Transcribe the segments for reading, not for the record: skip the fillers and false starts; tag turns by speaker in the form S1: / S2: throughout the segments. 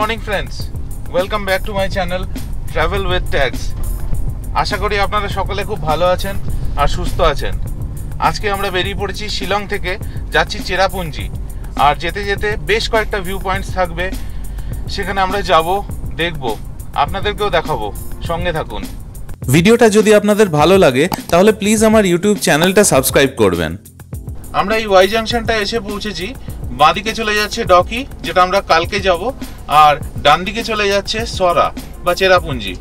S1: Morning friends, welcome back to my channel travel with tags. আশা করি আপনারা সকলে খুব ভালো আছেন আর সুস্থ আছেন। আজকে আমরা বেরিয়ে পড়েছি শিলং থেকে, যাচ্ছি চেরাপুঞ্জি। আর যেতে যেতে বেশ কয়েকটা ভিউ পয়েন্টস থাকবে, সেখানে আমরা যাব, দেখব, আপনাদেরকেও দেখাবো। সঙ্গে থাকুন।
S2: ভিডিওটা যদি আপনাদের ভালো লাগে তাহলে প্লিজ আমার ইউটিউব চ্যানেলটা সাবস্ক্রাইব করবেন।
S1: আমরা এই ওয়াই জাংশনটা এসে পৌঁছেছি। বাঁদিকে চলে যাচ্ছে ডকি, যেটা আমরা কালকে যাব, আর ডান দিকে চলে যাচ্ছে সরা বা চেরাপুঞ্জি।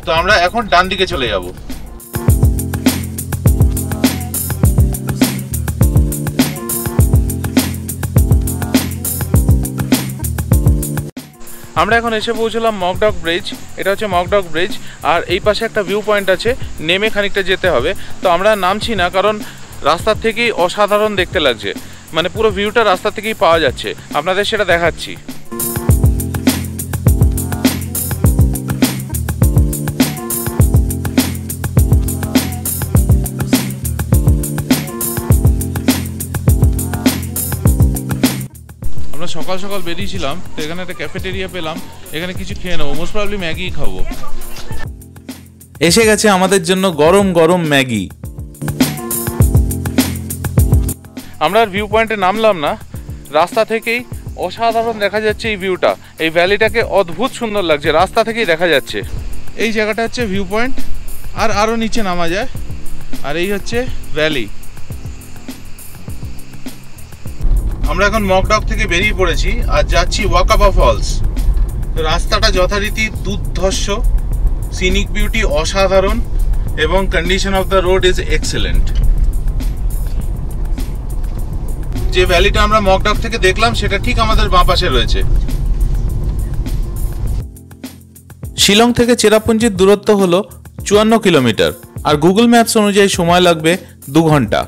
S1: তো আমরা এখন ডান দিকে চলে যাব। আমরা এখন এসে পৌঁছলাম মকডক ব্রিজ। এটা হচ্ছে মকডক ব্রিজ, আর এই পাশে একটা ভিউ পয়েন্ট আছে, নেমে খানিকটা যেতে হবে। তো আমরা নামছি না, কারণ রাস্তার থেকেই অসাধারণ দেখতে লাগছে, মানে পুরো ভিউটা রাস্তা থেকেই পাওয়া যাচ্ছে। আপনাদের সেটা দেখাচ্ছি। আমরা সকাল সকাল বেরিয়েছিলাম, তো এখানে একটা ক্যাফেটেরিয়া পেলাম, এখানে কিছু খেয়ে নেবো। মোস্ট প্রবলি ম্যাগি খাবো।
S2: এসে গেছে আমাদের জন্য গরম গরম ম্যাগি।
S1: আমরা আর ভিউ পয়েন্টে নামলাম না, রাস্তা থেকেই অসাধারণ দেখা যাচ্ছে এই ভিউটা। এই ভ্যালিটাকে অদ্ভুত সুন্দর লাগছে, রাস্তা থেকেই দেখা যাচ্ছে। এই জায়গাটা হচ্ছে ভিউ পয়েন্ট, আর আরও নিচে নামা যায়। আর এই হচ্ছে ভ্যালি। আমরা এখন মকডক থেকে বেরিয়ে পড়েছি আর যাচ্ছি ওয়াকাবা ফলস। রাস্তাটা যথারীতি দুর্ধর্ষ, সিনিক বিউটি অসাধারণ, এবং condition of the road is excellent. যে ভ্যালিটা আমরা মকডক থেকে দেখলাম সেটা ঠিক আমাদের বাঁ পাশে রয়েছে।
S2: শিলং থেকে চেরাপুঞ্জির দূরত্ব হলো 54 কিলোমিটার, আর গুগল ম্যাপস অনুযায়ী সময় লাগবে 2 ঘন্টা।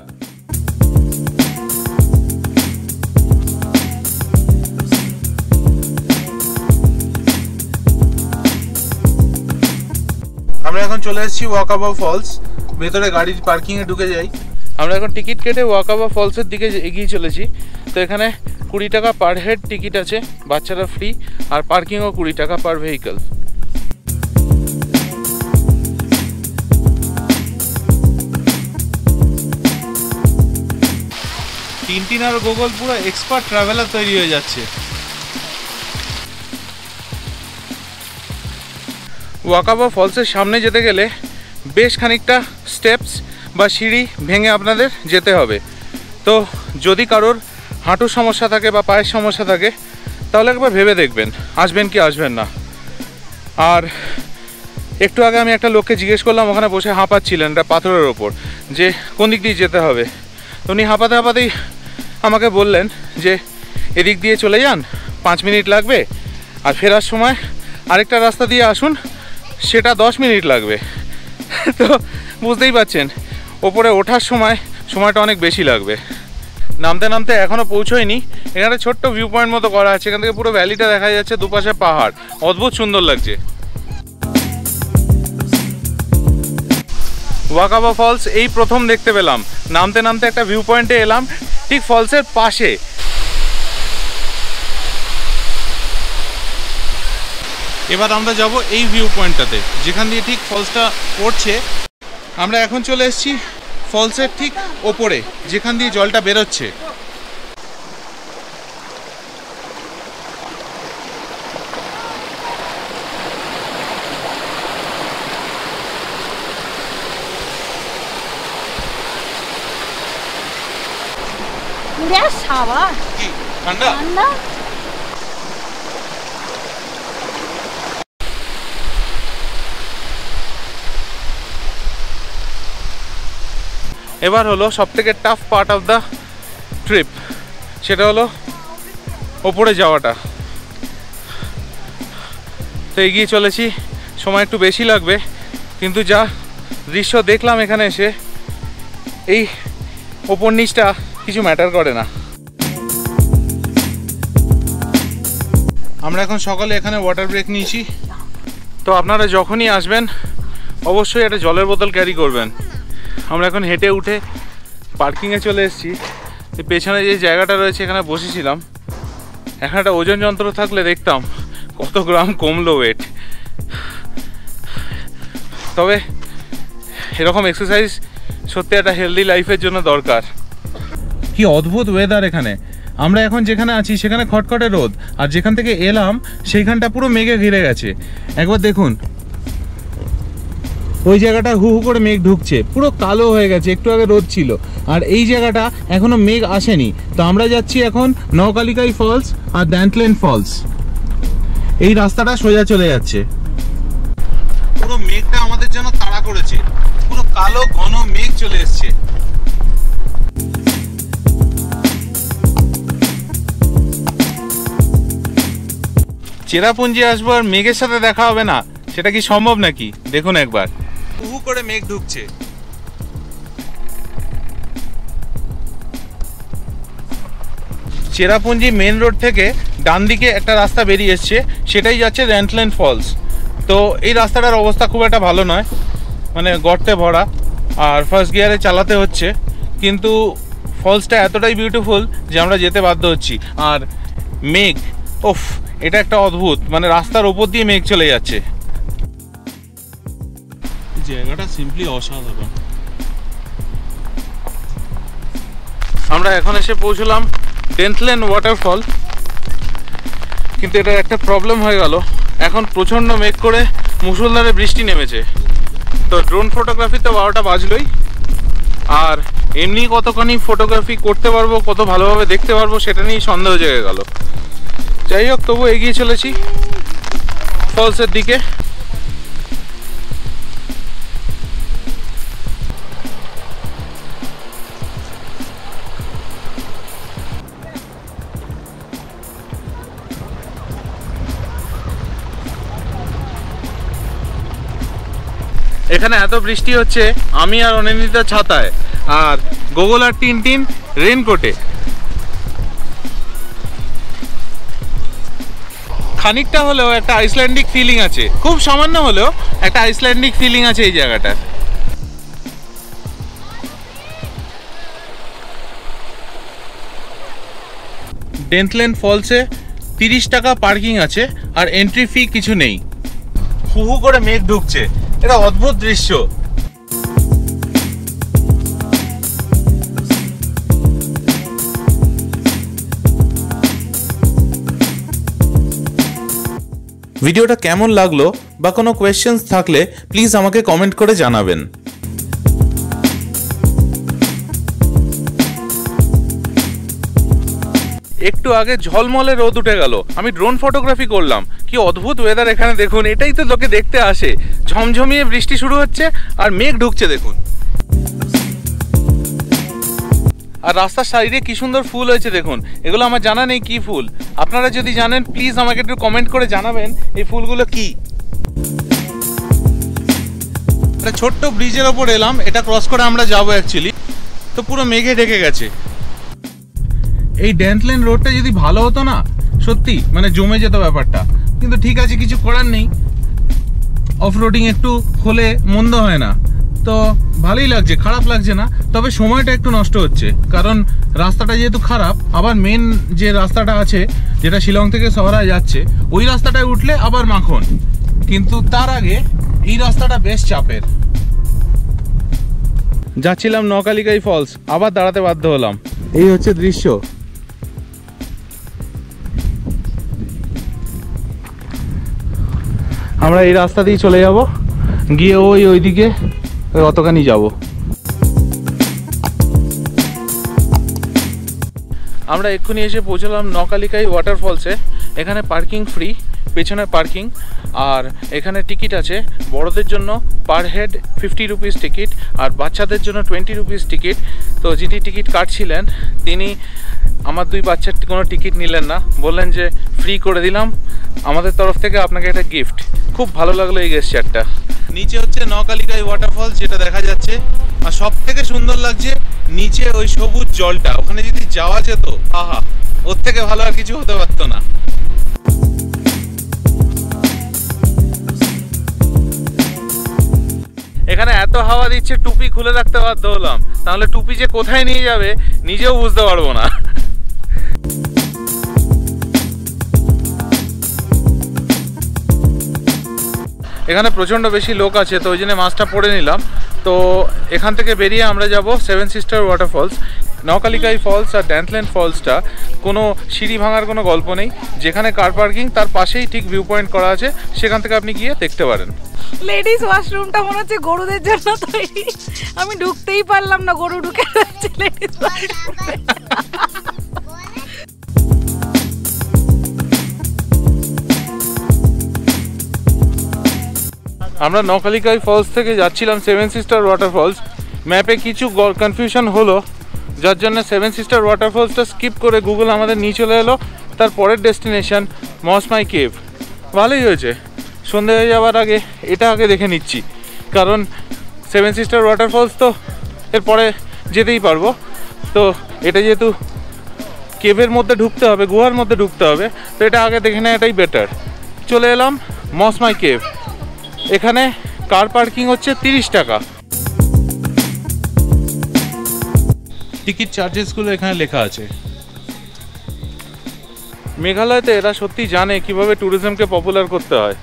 S1: আমরা এখন চলে এসেছি ওয়াকাবা ফলস। ভেতরে গাড়ির পার্কিংয়ে ঢুকে যাই। আমরা এখন টিকিট কেটে ওয়াকাবা ফলসের দিকে এগিয়ে চলেছি। তো এখানে 20 টাকা পার হেড টিকিট আছে, বাচ্চারা ফ্রি, আর পার্কিংও 20 টাকা পার ভেহিকল। টিনটিন আর গুগল পুরো এক্সপার্ট ট্রাভেলার তৈরি হয়ে যাচ্ছে। ওয়াকাবা ফলসের সামনে যেতে গেলে বেশ খানিকটা স্টেপস বা সিঁড়ি ভেঙে আপনাদের যেতে হবে। তো যদি কারোর হাঁটুর সমস্যা থাকে বা পায়ের সমস্যা থাকে, তাহলে একবার ভেবে দেখবেন আসবেন কি আসবেন না। আর একটু আগে আমি একটা লোককে জিজ্ঞেস করলাম, ওখানে বসে হাঁপাচ্ছিলেন একটা পাথরের ওপর, যে কোন দিক দিয়ে যেতে হবে। তো উনি হাঁপাতে হাঁপাতেই আমাকে বললেন যে এদিক দিয়ে চলে যান, 5 মিনিট লাগবে, আর ফেরার সময় আরেকটা রাস্তা দিয়ে আসুন, সেটা 10 মিনিট লাগবে। তো বুঝতেই পারছেন, ওপরে ওঠার সময়টা অনেক বেশি লাগবে। নামতে নামতে এখনও পৌঁছোয়নি। এখানে ছোট্ট ভিউ পয়েন্ট মতো করা আছে, এখান থেকে পুরো ভ্যালিটা দেখা যাচ্ছে, দুপাশে পাহাড়, অদ্ভুত সুন্দর লাগছে। ওয়াকাবা ফলস এই প্রথম দেখতে পেলাম। নামতে নামতে একটা ভিউ পয়েন্টে এলাম, ঠিক ফলসের পাশে। এবার আমরা যাব এই ভিউ পয়েন্টটাতে, যেখান দিয়ে ঠিক ফলসটা পড়ছে। আমরা এখন চলে এসেছি ফলসের ঠিক ওপরে, যেখান দিয়ে জলটা বেরোচ্ছে। কি ঠান্ডা? এবার হলো সবথেকে tough part of the trip, সেটা হলো ওপরে যাওয়াটা। তো এগিয়ে চলেছি, সময় একটু বেশি লাগবে, কিন্তু যা দৃশ্য দেখলাম এখানে এসে, এই ওপর নিচটা কিছু ম্যাটার করে না। আমরা এখন সকালে এখানে ওয়াটার ব্রেক নিয়েছি। তো আপনারা যখনই আসবেন অবশ্যই একটা জলের বোতল ক্যারি করবেন। আমরা এখন হেঁটে উঠে পার্কিংয়ে চলে এসেছি। পেছনে যে জায়গাটা রয়েছে এখানে বসেছিলাম। এখানে একটা ওজন যন্ত্র থাকলে দেখতাম কত গ্রাম কমলো ওয়েট। তবে এরকম এক্সারসাইজ সত্যি একটা হেলদি লাইফের জন্য দরকার। কি অদ্ভুত ওয়েদার এখানে। আমরা এখন যেখানে আছি সেখানে খটখটে রোদ, আর যেখান থেকে এলাম সেইখানটা পুরো মেঘে ঘিরে গেছে। একবার দেখুন, ওই জায়গাটা হু হু করে মেঘ ঢুকছে, পুরো কালো হয়ে গেছে। একটু আগে রোদ ছিল, আর এই জায়গাটা এখনো মেঘ আসেনি। তো আমরা যাচ্ছি এখন নওকালিকাই ফলস আর দ্যান্টলেন ফলস। এই রাস্তাটা সোজা চলে যাচ্ছে। পুরো মেঘটা আমাদের জন্য তাড়া করেছে, পুরো কালো ঘন মেঘ চলে এসছে। চেরাপুঞ্জি আসবো আর মেঘের সাথে দেখা হবে না, সেটা কি সম্ভব নাকি? দেখুন একবার, হু করে মেঘ ঢুকছে। চেরাপুঞ্জি মেন রোড থেকে ডান দিকে একটা রাস্তা বেরিয়ে এসছে, সেটাই যাচ্ছে দ্যান্টলেন ফলস। তো এই রাস্তাটার অবস্থা খুব একটা ভালো নয়, মানে গর্তে ভরা, আর ফার্স্ট গিয়ারে চালাতে হচ্ছে। কিন্তু ফলসটা এতটাই বিউটিফুল যে আমরা যেতে বাধ্য হচ্ছি। আর মেঘ, ওফ, এটা একটা অদ্ভুত, মানে রাস্তার ওপর দিয়ে মেঘ চলে যাচ্ছে। জায়গাটা সিম্পলি অসাধারণ। আমরা এখন এসে পৌঁছলাম দ্যান্টলেন ওয়াটারফল, কিন্তু এটার একটা প্রবলেম হয়ে গেল। এখন প্রচণ্ড মেঘ করে মুষলধারে বৃষ্টি নেমেছে। তো ড্রোন ফটোগ্রাফি তো 12টা বাজলোই, আর এমনি কতখানি ফটোগ্রাফি করতে পারবো, কত ভালোভাবে দেখতে পারবো, সেটা নিয়েই সন্দেহ জেগে গেল। যাই হোক, তবু এগিয়ে চলেছি ফলসের দিকে। এখানে এত বৃষ্টি হচ্ছে, আমি আর অনিন্দিতা ছাতায়, আর গোগল আর টিনটিন রেনকোটে। খানিকটা হলেও একটা আইসল্যান্ডিক ফিলিং আছে, খুব সামান্য হলেও একটা আইসল্যান্ডিক ফিলিং আছে এই জায়গাটা। দ্যান্টলেন ফলসে 30 টাকা পার্কিং আছে, আর এন্ট্রি ফি কিছু নেই। হু হু করে মেঘ ঢুকছে, এটা অদ্ভুত দৃশ্য।
S2: ভিডিওটা কেমন লাগলো বা কোনো কোয়েশ্চেন্স থাকলে প্লিজ আমাকে কমেন্ট করে জানাবেন।
S1: একটু আগে ঝলমলে রোদ উঠে গেল, আমি ড্রোন ফটোগ্রাফি করলাম। কি অদ্ভুত ওয়েদার এখানে দেখুন, এটাই তো লোকে দেখতে আসে। ঝমঝমিয়ে বৃষ্টি শুরু হচ্ছে আর মেঘ ঢুকছে দেখুন। আর রাস্তার সাইডে কি সুন্দর ফুল হয়েছে দেখুন। এগুলো আমার জানা নেই কি ফুল, আপনারা যদি জানেন প্লিজ আমাকে একটু কমেন্ট করে জানাবেন এই ফুলগুলো কি। একটা ছোট্ট ব্রিজের ওপর এলাম, এটা ক্রস করে আমরা যাবো অ্যাকচুয়ালি। তো পুরো মেঘে ঢেকে গেছে। এই দ্যান্টলেন রোডটা যদি ভালো হতো না, সত্যি মানে জমে যেত ব্যাপারটা। কিন্তু ঠিক আছে, কিছু করার নেই, অফ রোডিং একটু হলে মন্দ হয় না। তো ভালোই লাগছে, খারাপ লাগছে না। তবে সময়টা একটু নষ্ট হচ্ছে, কারণ রাস্তাটা যেহেতু খারাপ। আবার মেন যে রাস্তাটা আছে, যেটা শিলং থেকে শহরায় যাচ্ছে, ওই রাস্তাটায় উঠলে আবার মাখন। কিন্তু তার আগে এই রাস্তাটা বেশ চাপের। যাচ্ছিলাম নওকালিকাই ফলস, আবার দাঁড়াতে বাধ্য হলাম। এই হচ্ছে দৃশ্য। আমরা এই রাস্তা দিয়ে চলে যাব, গিয়ে ওইদিকে অতখানি যাব। আমরা এক্ষুনি এসে পৌঁছলাম নওকালিকাই ওয়াটারফলসে। এখানে পার্কিং ফ্রি, পেছনে পার্কিং, আর এখানে টিকিট আছে। বড়দের জন্য পার হেড 50 রুপিস টিকিট, আর বাচ্চাদের জন্য 20 রুপিস টিকিট। তো যিনি টিকিট কাটছিলেন তিনি আমার 2 বাচ্চার কোনো টিকিট নিলেন না, বললেন যে ফ্রি করে দিলাম, আমাদের তরফ থেকে আপনাকে একটা গিফট। খুব ভালো লাগলো এই গেস্টারটা। নিচে হচ্ছে নওকালিকাই ওয়াটারফলস, যেটা দেখা যাচ্ছে। আর সব থেকে সুন্দর লাগছে নিচে ওই সবুজ জলটা, ওখানে যদি যাওয়া যেত, আহা, ওর থেকে ভালো আর কিছু হতে পারতো না। এখানে এত হাওয়া দিচ্ছে, টুপি খুলে রাখতে বাধ্য হলাম, তাহলে টুপি যে কোথায় নিয়ে যাবে নিজেও বুঝতে পারবো না। এখানে প্রচণ্ড বেশি লোক আছে, তো ওই জন্য মাস্কটা পরে নিলাম। তো এখান থেকে বেরিয়ে আমরা যাব seven sister waterfalls. Nohkalikai false আর ড্যান্থল্যান্ড ফলসটা কোনো সিঁড়ি ভাঙার কোনো গল্প নেই, যেখানে কার পার্কিং তার পাশেই ঠিক ভিউ পয়েন্ট করা আছে, সেখান থেকে আপনি গিয়ে দেখতে পারেন।
S3: লেডিস ওয়াশরুমটা মনে হচ্ছে গরুদের জন্য তৈরি, আমি ঢুকতেই পারলাম না, গরু ঢুকে রয়েছে লেডিস ওয়াশরুমে।
S1: আমরা নকালিকাই ফলস থেকে যাচ্ছিলাম সেভেন সিস্টার ওয়াটারফলস। ম্যাপে কিছু কনফিউশন হলো, যার জন্য সেভেন সিস্টার ওয়াটারফলসটা স্কিপ করে গুগল আমাদের নিয়ে চলে এলো তার পরের ডেস্টিনেশন মসমাই কেভ। ভালোই হয়েছে, সন্ধে হয়ে যাওয়ার আগে এটা আগে দেখে নিচ্ছি, কারণ সেভেন সিস্টার ওয়াটারফলস তো এরপরে যেতেই পারবো। তো এটা যেহেতু কেভের মধ্যে ঢুকতে হবে, গুহার মধ্যে ঢুকতে হবে, তো এটা আগে দেখে নেওয়া এটাই বেটার। চলে এলাম মসমাই কেভ। এখানে কার পার্কিং হচ্ছে 30 টাকা। টিকিট চার্জেসগুলো এখানে লেখা আছে। মেঘালয়তে এরা সত্যি জানে কিভাবে ট্যুরিজমকে পপুলার করতে হয়।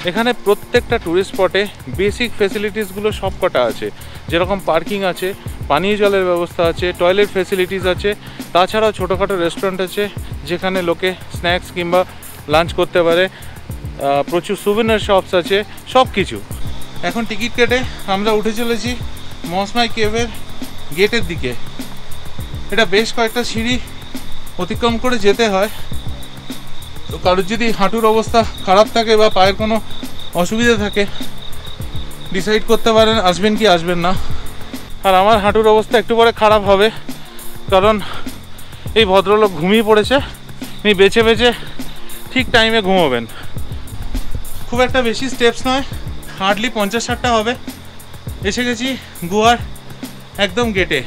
S1: এখানে প্রত্যেকটা ট্যুরিস্ট স্পটে বেসিক ফেসিলিটিসগুলো সব কটা আছে, যেরকম পার্কিং আছে, পানীয় জলের ব্যবস্থা আছে, টয়লেট ফেসিলিটিস আছে, তাছাড়াও ছোটোখাটো রেস্টুরেন্ট আছে যেখানে লোকে স্ন্যাক্স কিংবা লাঞ্চ করতে পারে, প্রচুর সুভিনিয়ার শপস আছে, সব কিছু। এখন টিকিট কেটে আমরা উঠে চলেছি মসমাই কেভের গেটের দিকে। এটা বেশ কয়েকটা সিঁড়ি অতিক্রম করে যেতে হয়, তো কারোর যদি হাঁটুর অবস্থা খারাপ থাকে বা পায়ের কোনো অসুবিধা থাকে ডিসাইড করতে পারেন আসবেন কি আসবেন না। আর আমার হাঁটুর অবস্থা একটু পরে খারাপ হবে, কারণ এই ভদ্রলোক ঘুমিয়ে পড়েছে, উনি বেছে বেছে ঠিক টাইমে ঘুমোবেন। খুব একটা বেশি স্টেপস নয়, হার্ডলি 50-60টা হবে। এসে গেছি গুহার একদম গেটে।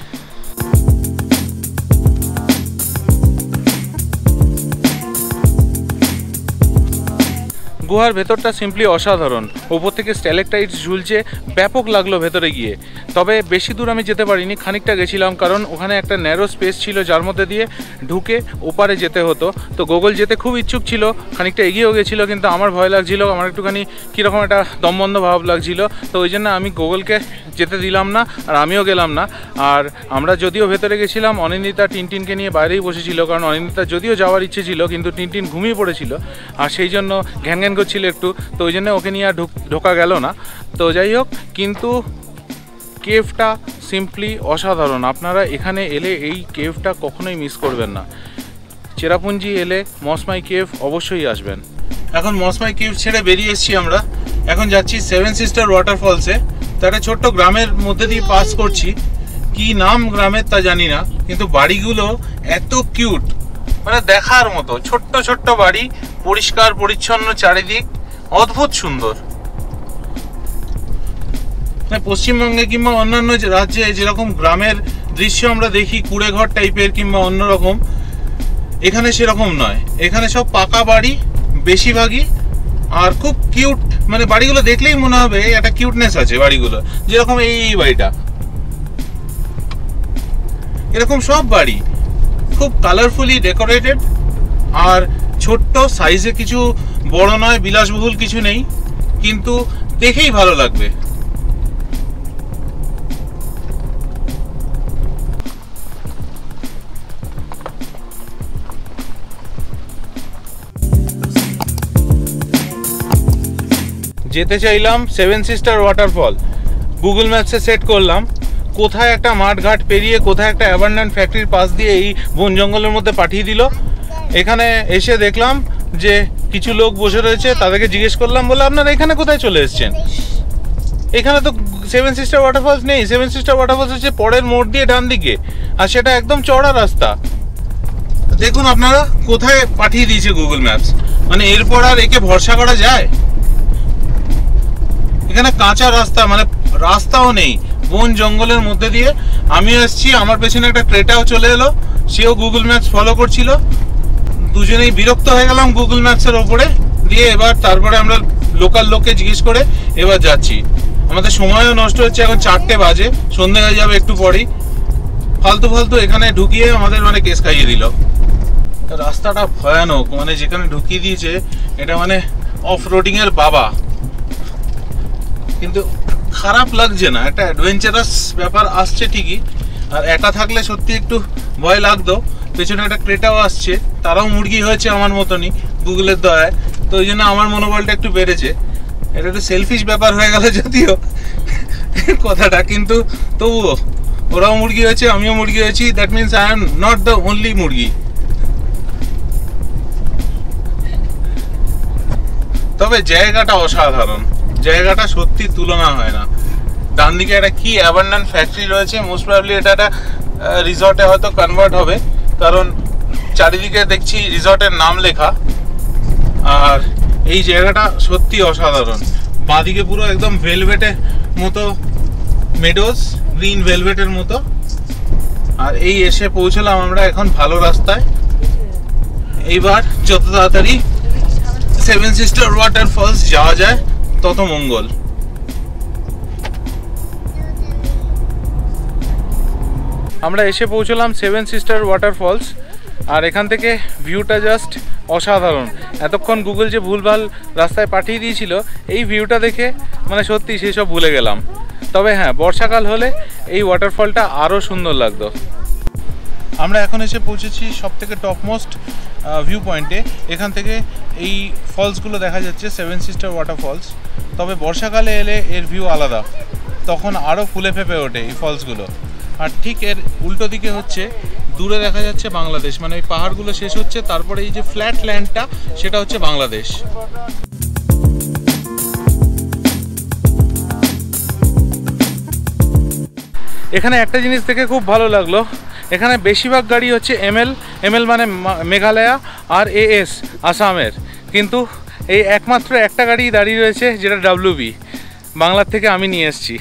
S1: গুহার ভেতরটা সিম্পলি অসাধারণ, ওপর থেকে স্ট্যালেকটাইটস ঝুলছে, ব্যাপক লাগলো ভেতরে গিয়ে। তবে বেশি দূর আমি যেতে পারিনি, খানিকটা গেছিলাম, কারণ ওখানে একটা ন্যারো স্পেস ছিল যার মধ্যে দিয়ে ঢুকে ওপারে যেতে হতো। তো গুগল যেতে খুব ইচ্ছুক ছিল, খানিকটা এগিয়েও গেছিলো, কিন্তু আমার ভয় লাগছিল, আমার একটুখানি কীরকম একটা দমবন্ধ ভাব লাগছিল, তো ওই জন্য আমি গুগলকে যেতে দিলাম না, আর আমিও গেলাম না। আর আমরা যদিও ভেতরে গেছিলাম, অনিন্দিতা টিনটিনকে নিয়ে বাইরেই বসেছিল, কারণ অনিন্দিতা যদিও যাওয়ার ইচ্ছে ছিল কিন্তু টিনটিন ঘুমিয়ে পড়েছিল, আর সেই জন্য ঘ্যান ঘ্যান করছিল একটু, তো ওই জন্য ওকে নিয়ে আর ঢোকা গেল না। তো যাই হোক, কিন্তু কেভটা সিম্পলি অসাধারণ। আপনারা এখানে এলে এই কেভটা কখনোই মিস করবেন না। চেরাপুঞ্জি এলে মসমাই কেভ অবশ্যই আসবেন। এখন মসমাই কেভ ছেড়ে বেরিয়ে এসেছি আমরা, এখন যাচ্ছি সেভেন সিস্টার ওয়াটারফলসে। তো একটা ছোট্ট গ্রামের মধ্যে দিয়ে পাস করছি, কি নাম গ্রামের তা জানি না, কিন্তু বাড়িগুলো এত কিউট, মানে দেখার মতো। ছোট্ট ছোট্ট বাড়ি, পরিষ্কার পরিচ্ছন্ন চারিদিক, অদ্ভুত সুন্দর। পশ্চিমবঙ্গে কিংবা অন্যান্য রাজ্যে যেরকম গ্রামের দৃশ্য আমরা দেখি, কুড়ে ঘর টাইপের কিংবা অন্যরকম, এখানে সেরকম নয়। এখানে সব পাকা বাড়ি বেশিরভাগই, আর খুব কিউট, মানে বাড়িগুলো দেখলেই মনে হবে একটা কিউটনেস আছে বাড়িগুলো। যেরকম এই বাড়িটা, এরকম সব বাড়ি খুব কালারফুলি ডেকোরেটেড, আর ছোট্ট সাইজে, কিছু বড় নয়, বিলাসবহুল কিছু নেই, কিন্তু দেখেই ভালো লাগবে। যেতে চাইলাম সেভেন সিস্টার ওয়াটারফল, গুগল ম্যাপসে সেট করলাম, কোথায় একটা মাঠঘাট পেরিয়ে কোথায় একটা অ্যাবান্ডেন্ট ফ্যাক্টরির পাশ দিয়ে এই বন জঙ্গলের মধ্যে পাঠিয়ে দিল। এখানে এসে দেখলাম যে কিছু লোক বসে রয়েছে, তাদেরকে জিজ্ঞেস করলাম, বলে আপনারা এখানে কোথায় চলে এসেছেন? এখানে তো সেভেন সিস্টার ওয়াটারফলস নেই, সেভেন সিস্টার ওয়াটারফলস হচ্ছে পরের মোড় দিয়ে ডান দিকে, আর সেটা একদম চওড়া রাস্তা। দেখুন আপনারা কোথায় পাঠিয়ে দিয়েছে গুগল ম্যাপস, মানে এরপর আর একে ভরসা করা যায়? এখানে কাঁচা রাস্তা, মানে রাস্তাও নেই, বন জঙ্গলের মধ্যে দিয়ে আমিও এসেছি, আমার পেছনে একটা ক্রেটাও চলে এলো, সেও গুগল ম্যাপস ফলো করছিল। দুজনেই বিরক্ত হয়ে গেলাম গুগল ম্যাপসের ওপরে দিয়ে। এবার তারপরে আমরা লোকাল লোককে জিজ্ঞেস করে এবার যাচ্ছি। আমাদের সময়ও নষ্ট হচ্ছে, এখন 4টে বাজে, সন্ধে হয়ে যাবে একটু পরেই। ফালতু ফালতু এখানে ঢুকিয়ে আমাদের মানে কেস খাইয়ে দিল। রাস্তাটা ভয়ানক, মানে যেখানে ঢুকিয়ে দিয়েছে এটা মানে অফ রোডিং এর বাবা। কিন্তু খারাপ লাগছে না, একটা অ্যাডভেঞ্চারাস ব্যাপার আসছে ঠিকই। আর একা থাকলে সত্যি একটু ভয় লাগতো। পেছনে একটা ক্রেটাও আসছে, তারাও মুরগি হয়েছে আমার মতনই গুগলের দয়ায়, তো ওই জন্য আমার মনোবলটা একটু বেড়েছে। এটা একটু সেলফিশ ব্যাপার হয়ে গেল যদিও কথাটা, কিন্তু তবুও ওরাও মুরগি হয়েছে, আমিও মুরগি হয়েছি, that means I am not the only মুরগি। তবে জায়গাটা অসাধারণ, জায়গাটা সত্যি তুলনা হয় না। ডান দিকে একটা কি অ্যাবান্ডান্ট ফ্যাক্টরি রয়েছে, মোস্ট প্রবাবলি এটা একটা রিসর্টে হয়তো কনভার্ট হবে, কারণ চারিদিকে দেখছি রিসর্টের নাম লেখা। আর এই জায়গাটা সত্যি অসাধারণ। বাঁদিকে পুরো একদম ভেলভেটের মতো মেডোজ, গ্রিন ভেলভেটের মতো। আর এই এসে পৌঁছলাম আমরা এখন ভালো রাস্তায়। এইবার যত তাড়াতাড়ি সেভেন সিস্টার ওয়াটারফলস যাওয়া যায় তত মঙ্গল। আমরা এসে পৌঁছলাম সেভেন সিস্টার ওয়াটারফলস, আর এখান থেকে ভিউটা জাস্ট অসাধারণ। এতক্ষণ গুগল যে ভুলভাল রাস্তায় পাঠিয়ে দিয়েছিল, এই ভিউটা দেখে মানে সত্যি সেসব ভুলে গেলাম। তবে হ্যাঁ, বর্ষাকাল হলে এই ওয়াটারফলটা আরও সুন্দর লাগতো। আমরা এখন এসে পৌঁছেছি সব থেকে টপমোস্ট ভিউ পয়েন্টে। এখান থেকে এই ফলসগুলো দেখা যাচ্ছে, সেভেন সিস্টার ওয়াটারফলস। তবে বর্ষাকালে এলে এর ভিউ আলাদা, তখন আরও ফুলে ফেপে ওঠে এই ফলসগুলো। আর ঠিক এর উল্টো দিকে হচ্ছে দূরে দেখা যাচ্ছে বাংলাদেশ, মানে এই পাহাড়গুলো শেষ হচ্ছে, তারপরে এই যে ফ্ল্যাট ল্যান্ডটা সেটা হচ্ছে বাংলাদেশ। এখানে একটা জিনিস দেখে খুব ভালো লাগলো, এখানে বেশিরভাগ গাড়ি হচ্ছে এমএল মানে মেঘালয়া, আর এএস আসামের, কিন্তু এই একমাত্র একটা গাড়ি দাঁড়িয়ে রয়েছে যেটা ডাব্লিউবি, বাংলার থেকে আমি নিয়ে এসেছি।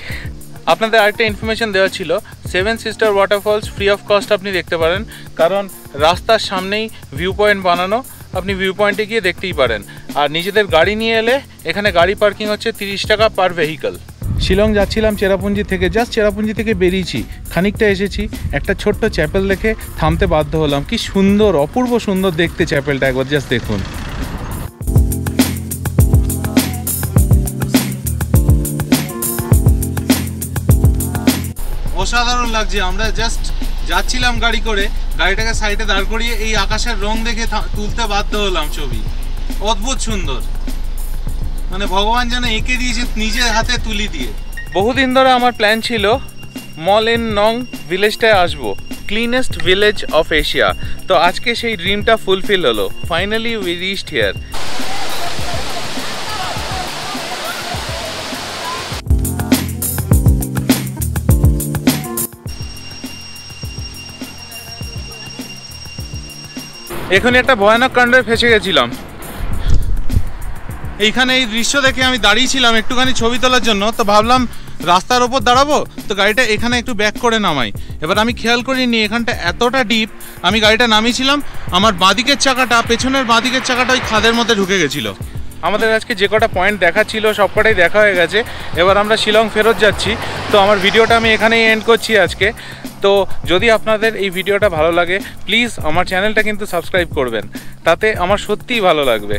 S1: আপনাদের আরেকটা ইনফরমেশন দেওয়া ছিল, seven sister waterfalls free of cost আপনি দেখতে পারেন, কারণ রাস্তার সামনেই ভিউ পয়েন্ট বানানো, আপনি ভিউ পয়েন্টে গিয়ে দেখতেই পারেন। আর নিজেদের গাড়ি নিয়ে এলে এখানে গাড়ি পার্কিং হচ্ছে 30 টাকা পার ভেহিকল। শিলং যাচ্ছিলাম চেরাপুঞ্জি থেকে, জাস্ট চেরাপুঞ্জি থেকে বেরিয়েছি, খানিকটা এসেছি, একটা ছোট্ট চ্যাপেল দেখে থামতে বাধ্য হলাম। কি সুন্দর, অপূর্ব সুন্দর দেখতে চ্যাপেলটা, একবার জাস্ট দেখুন। অসাধারণ লাগছে। আমরা জাস্ট যাচ্ছিলাম গাড়ি করে, গাড়িটাকে সাইডে দাঁড় করিয়ে এই আকাশের রং দেখে তুলতে বাধ্য হলাম ছবি। অদ্ভুত সুন্দর, মানে ভগবান যেন এঁকে দিয়েছে নিজের হাতে তুলি দিয়ে। বহুদিন ধরে আমার প্ল্যান ছিল মলেন নং ভিলেজটায় আসবো, ক্লিনেস্ট ভিলেজ অফ এশিয়া। তো আজকে সেই ড্রিমটা ফুলফিল হলো, ফাইনালি উই রিচড হিয়ার। এখানে একটা ভয়ানক কাণ্ডে ফেসে গেছিলাম। এইখানে এই দৃশ্য দেখে আমি দাঁড়িয়েছিলাম একটুখানি ছবি তোলার জন্য, তো ভাবলাম রাস্তার ওপর দাঁড়াবো, তো গাড়িটা এখানে একটু ব্যাক করে নামাই। এবার আমি খেয়াল করিনি এখানটা এতটা ডিপ, আমি গাড়িটা নামিয়েছিলাম, আমার বাঁদিকের চাকাটা, পেছনের বাঁদিকের চাকাটা ওই খাদের মধ্যে ঢুকে গেছিলো। আমাদের আজকে যে কটা পয়েন্ট দেখা ছিল সব কটাই দেখা হয়ে গেছে। এবার আমরা শিলং ফেরত যাচ্ছি, তো আমার ভিডিওটা আমি এখানেই এন্ড করছি আজকে। তো যদি আপনাদের এই ভিডিওটা ভালো লাগে, প্লিজ আমার চ্যানেলটা কিন্তু সাবস্ক্রাইব করবেন, তাতে আমার সত্যিই ভালো লাগবে।